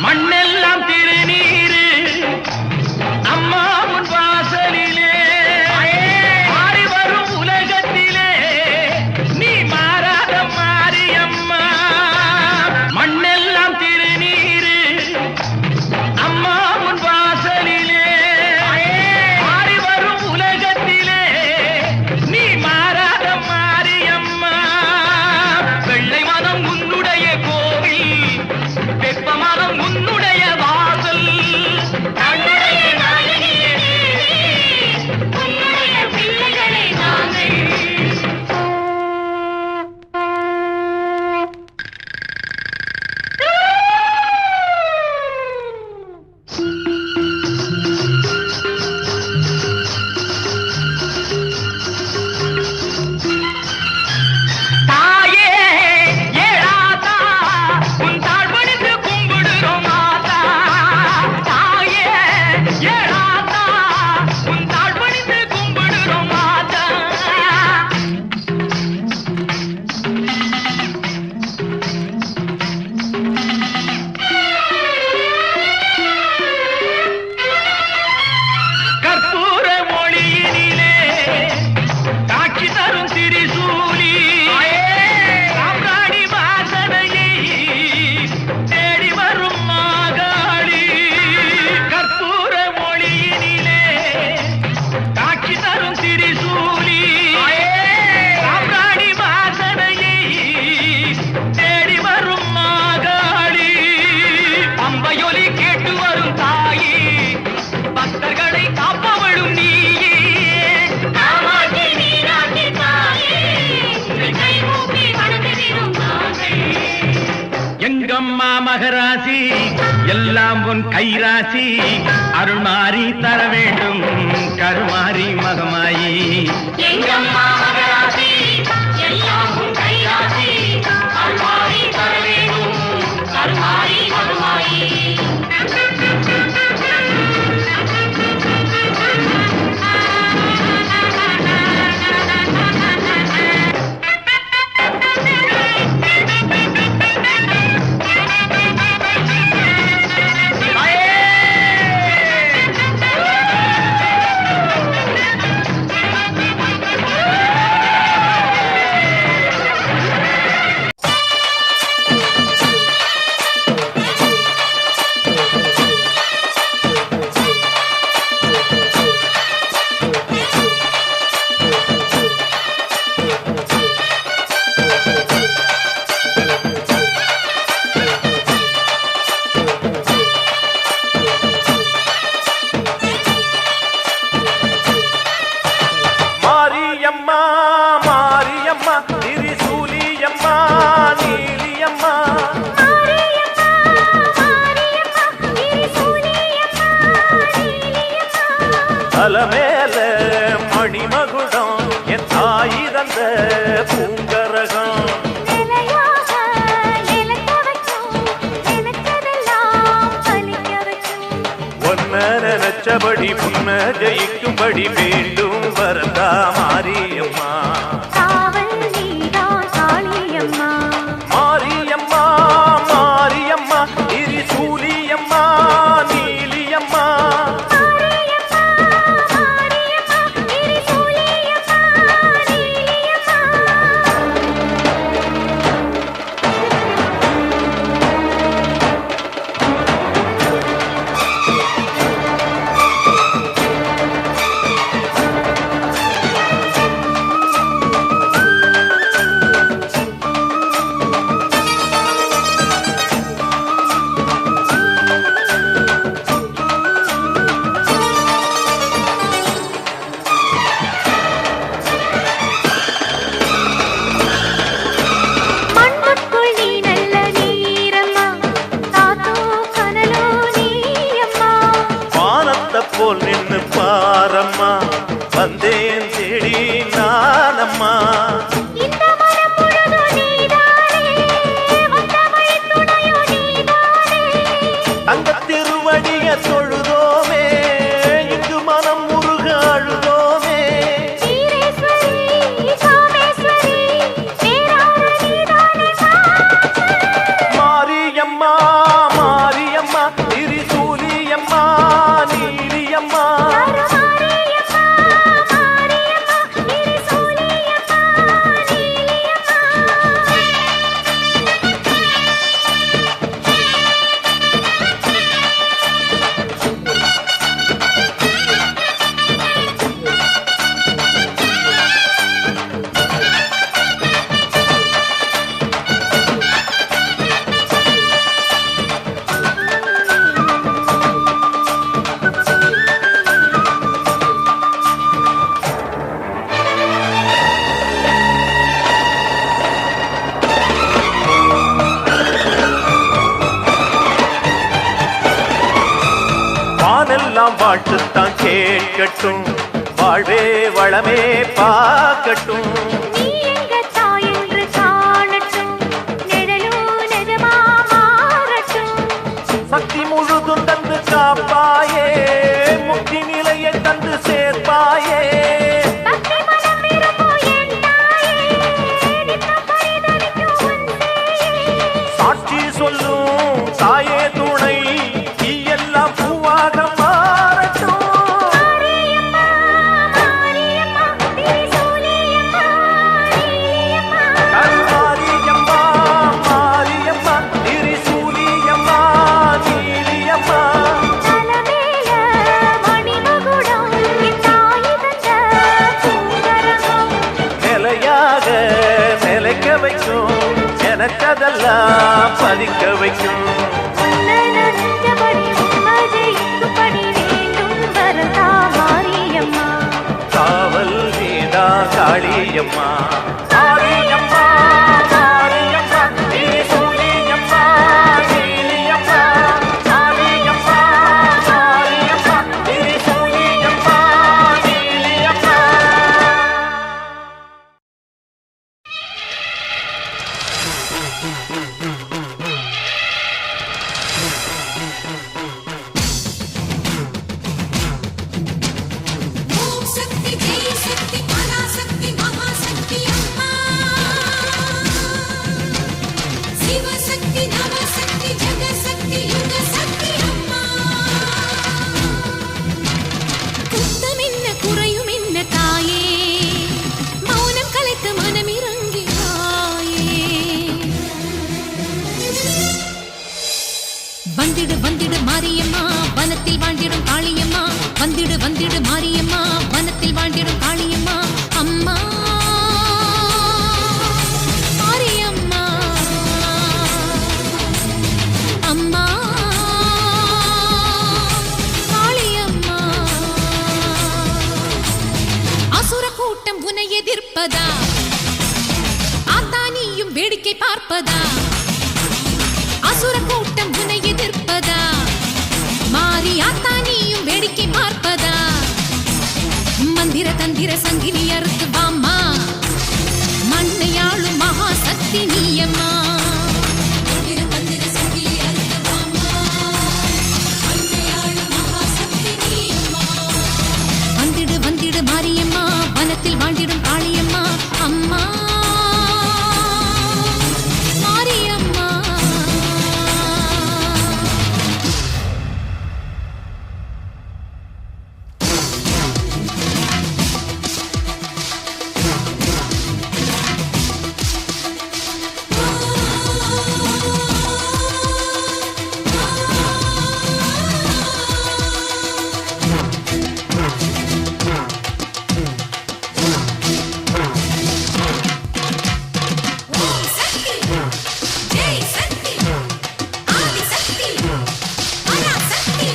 மண்ணெல்லாம் திருநீரு அம்மா உன் வாசலிலே மாறி வரும் உலகத்திலே நீ மாறாத மாரியம்மா. மண்ணெல்லாம் திருநீரு அம்மா உன் வாசலிலே மாறி வரும் உலகத்திலே நீ மாறாத மாரியம்மா. வெள்ளை மனம் உன்னுடைய கோவில், வெப்ப மனம் உன்னுடைய வாசல். உன்னுடைய பிள்ளைகளை நாங்கள். தாயே ஏழாதா உன் தாழ் பணிந்து கும்பிடுறோம் மாதா. தாயே ஏழாதா உன் தாழ் பணிந்து கும்பிடுறோம் மாதா. கற்பூர மொழியினிலே காட்சி தரும் திரிசூலி சாம்ராணி வாசனையை தேடி வரும் மாகாளி. கற்பூர மொழியினிலே காட்சி தரும் திரிசூலி சாம்ராணி வாசனையை தேடி வரும் மாகாளி. பம்பையொலி கேட்டு வரும் தாயே, பக்தர்களை காப்பவளும் நீயே. காமாட்சி மீனாட்சி தாயே, உன்னை கைகூப்பி வணங்குகிறோம் நாங்கள். எங்கம்மா மகராசி எல்லாம் உன் கைராசி. அருள்மாரி தர வேண்டும் கருமாரி மகமாயி. எங்கம்மா மகராசி எல்லாம் உன் கைராசி. அருள்மாரி தர வேண்டும் கருமாரி மகமாயி. மாரியம்மா மாரியம்மா திரிசூலியம்மா நீலியம்மா. தலமேல மணிமகுடம் என் தாய் தந்த பூங்கரகம். ஒன்ன நினைச்சபடி புன்ன ஜெயிக்கும்படி வேண்டும் வரதா மாரியம்மா. மாரியம்மா மாரியம்மா திரிசூலியம்மா நீலியம்மா. போல் நின்னு பாரம்மா வந்தேன் தேடி நானம்மா. தங்க திருவடிய தொழுதோமே இங்கு மனம் முருக அழுதோமே. மாரியம்மா மாரியம்மா ஊரெல்லாம் வாழ்த்துத்தான் கேட்கட்டும், வாழ்வே வளமே பார்க்கட்டும். நீ எங்க தாய் என்று காணட்டும், நிழலும் நிஜமா மாறட்டும். சக்தி முழுதும் தந்து காப்பாயே, முக்தி நிலையை தந்து சேர்ப்பாயே. பக்தி மனம் விரும்பும் என் தாயே, நித்தம் பரிதவிக்கும் உன் சேயே. சாட்சி சொல்லும் தாயே துணை, நீ எல்லாம் பூவாக மாறட்டும். மாரியம்மா, மாரியம்மா, திரிசூலியம்மா, நீலியம்மா. கருமாரியம்மா, மாரியம்மா, திரிசூலியம்மா, நீலியம்மா. தலமேல மணிமகுடம், என் தாய் தந்த பூங்கரகம். நிலையாக நிலைக்க வைக்கும், எனக்கதெல்லாம் பதிக்க வைக்கும். உன்னை நஞ்சபடி உம்மது இங்குபடி வேண்டும் வரதா மாரியம்மா. காவல் நீதா காளியம்மா. மாரியம்மா, மாரியம்மா, திரிசூலியம்மா, நீலியம்மா. மாரியம்மா, மாரியம்மா, திரிசூலியம்மா, நீலியம்மா. ஓம் சக்தி ஜெய் சக்தி பராசக்தி மகாசக்தி அம்மா சிவசக்தி நவசக்தி ஜெகசக்தி யுகசக்தி அம்மா குத்தம் என்ன குறையும் என்ன தாயே மௌனம் கலைத்து மனமிறங்கி வந்திடு வந்திடு மாரியம்மா வனத்தில் வாழ்ந்திடும் காளியம்மா வந்திடு வந்திடு மாரியம்மா வனத்தில் வாழ்ந்திடும் காளியம்மா அம்மா மாரியம்மா அம்மா காளியம்மா அசுர கூட்டம் உன்னை எதிர்ப்பதா ஆத்தானியும் வேடிக்கை பார்ப்பதா அசுர கூட்டம் உன்னை எதிர்ப்பதா மாறி ஆத்தானியும் வேடிக்கை பார்ப்பதா மந்திர தந்திர சங்கிலி அறுத்து வாம்மா மண்ணையாளும் மகாசக்தி நீயம்மா மந்திர தந்திர சங்கிலி அறுத்து வாம்மா மண்ணையாளும் மகாசக்தி நீயம்மா வந்திடு வந்திடு மாரியம்மா வனத்தில் வாழ்ந்திடும் காளியம்மா அம்மா மாரியம்மா ஓம் சக்தி ஜெய் சக்தி ஆதி சக்தி பராசக்தி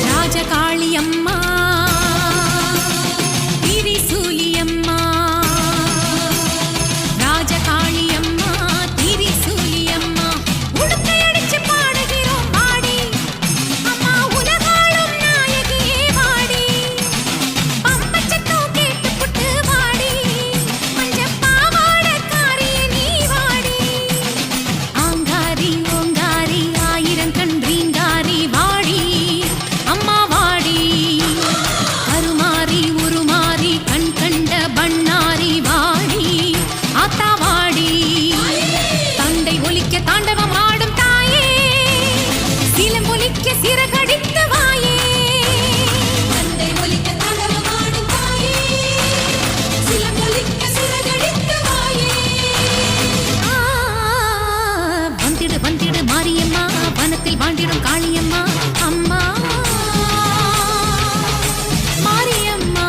ராஜகாளியம்மா திரிசூலியம்மா ராஜகாளியம்மா திரிசூலியம்மா உடுக்கை அடிச்சு பாடுகிறோம் பாடி அம்மா உலகாளும் நாயகியே வாடி பம்பச்சத்தம் கேட்டு புட்டு வாடி மஞ்ச பாவாடக்காரியே நீ வாடி ஆங்காரி ஓங்காரி ஆயிரம் கண் ரீங்காரி வாடி அம்மா வாடி கருமாரி உருமாறி கண் கண்ட பண்ணாரி வாடி ஆத்தா வாடி தண்டை ஒலிக்க தாண்டவம் ஆடும் தாயே சிலம்பொலிக்க சிறகடித்து வாயே தண்டை ஒலிக்க தாண்டவம் ஆடும் தாயே சிலம்பொலிக்க சிறகடித்து வாயே வந்திடு வந்திடு மாரியம்மா வனத்தில் வாழ்ந்திடும் காளியம்மா அம்மா மாரியம்மா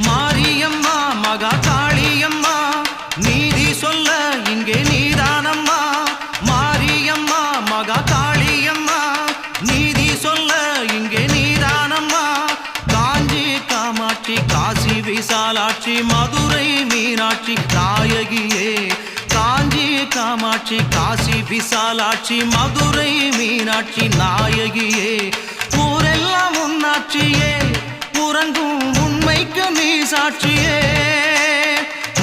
மாரியம்மா மகா காளியம்மா நீதி சொல்ல இங்கே நீதானம்மா. மாரியம்மா மகா காளியம்மா நீதி சொல்ல இங்கே நீதானம்மா. காஞ்சி காமாட்சி காசி விசாலாட்சி மதுரை மீனாட்சி நாயகியே. காஞ்சி காமாட்சி காசி விசாலாட்சி மதுரை மீனாட்சி நாயகியே. ஊரெல்லாம் உன்னாட்சியே உறங்கும் உண்மைக்கு நீ சாட்சியே.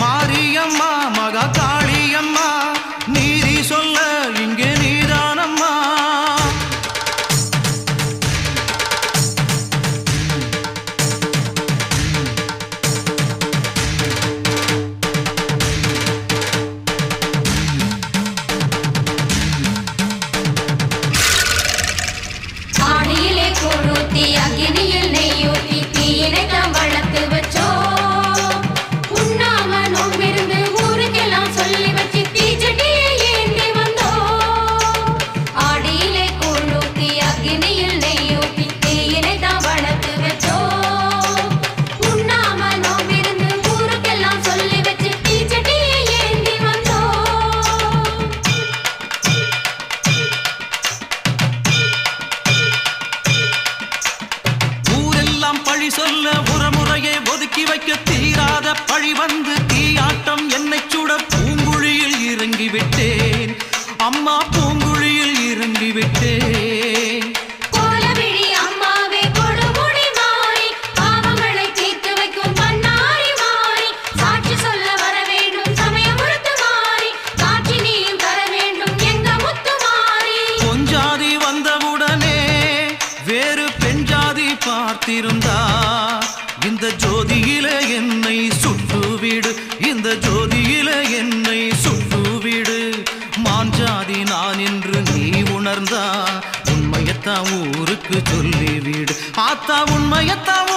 மாரியம்மா மகா காளியம்மா நீதி சொல்ல இங்கே நீதானம்மா. ஆடியிலே கொழுத்தி அக்கினியில் நெய்யூட்டி தீயினை தாம் வளர்த்து வச்சோம். உண்ணாம நோம்பிருந்து ஊருக்கெல்லாம் சொல்லி வச்சு தீச்சட்டியை ஏந்தி வந்தோம். ஆடியிலே கொழுத்தி அக்கினியில் நெய்யூட்டி தீயினை தாம் வளர்த்து வச்சோம். உண்ணாம நோம்பிருந்து ஊருக்கெல்லாம் சொல்லி வச்சு தீச்சட்டியை ஏந்தி வந்தோம். ஊரெல்லாம் பழி சொல்ல உறமுறையை ஒதுக்கி வைக்க தீராத பழி வந்து தீயாட்டம் என்னை சுட பூங்குழியில் இறங்கி விட்டேன். அம்மா பூங்குழியில் இறங்கி விட்டேன். கோலவிழி அம்மாவே கொடுமுடி மாறி பாவங்களை தீர்த்து வைக்கும் பன்னாரி மாறி. சாட்சி சொல்ல வர வேண்டும் சமயம் முழுத்து மாறி. காட்சி நீயும் தர வேண்டும் எங்க முத்து மாறி. பொஞ்சாதி வந்தவுடனே வேறு பெண் ஜாதி பார்த்திருந்தா இந்த ஜோதியில என்னை சுட்டுவிடு. இந்த ஜோதியில என்னை சுட்டுவிடு. மாஞ்சாதி நான் என்று நீ உணர்ந்தா உண்மையத்தான் ஊருக்கு சொல்லிவிடு. ஆத்தா உண்மையத்தான்